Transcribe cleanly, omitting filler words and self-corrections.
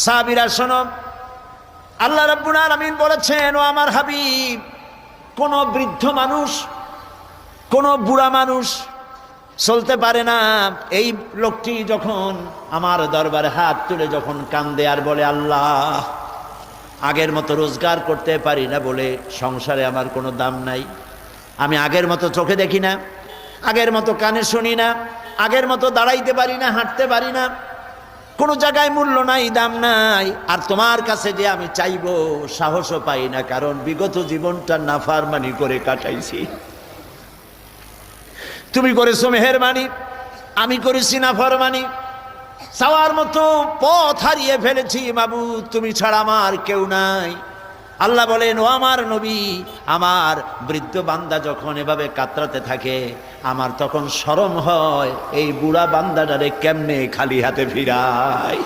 সাহাবীরা শোনো, আল্লাহ রাব্বুল আলামিন বলেছেন, ও আমার হাবিব, কোন বৃদ্ধ মানুষ, কোন বুড়া মানুষ চলতে পারে না। এই লোকটি যখন আমার দরবারে হাত তুলে যখন কান্দে আর বলে, আল্লাহ, আগের মতো রোজগার করতে পারি না বলে সংসারে আমার কোনো দাম নাই, আমি আগের মতো চোখে দেখি না, আগের মতো কানে শুনি না, আগের মতো দাঁড়াইতে পারি না, হাঁটতে পারি না, কোনো জায়গায় মূল্য নাই, দাম নাই, আর তোমার কাছে যে আমি চাইবো সাহসও পাই না, কারণ বিগত জীবনটা নাফরমানি করে কাটাইছি। তুমি করেছো মেহেরবানি, আমি করেছি নাফরমানি, চাওয়ার মতো পথ হারিয়ে ফেলেছি মাবুদ, তুমি ছাড়া আমার কেউ নাই। আল্লাহ বলেন, ও আমার নবী, আমার বৃদ্ধ বান্দা যখন এভাবে কাতরাতে থাকে, আমার তখন শরম হয় এই বুড়া বান্দাটারে কেমনে খালি হাতে ফিরায়।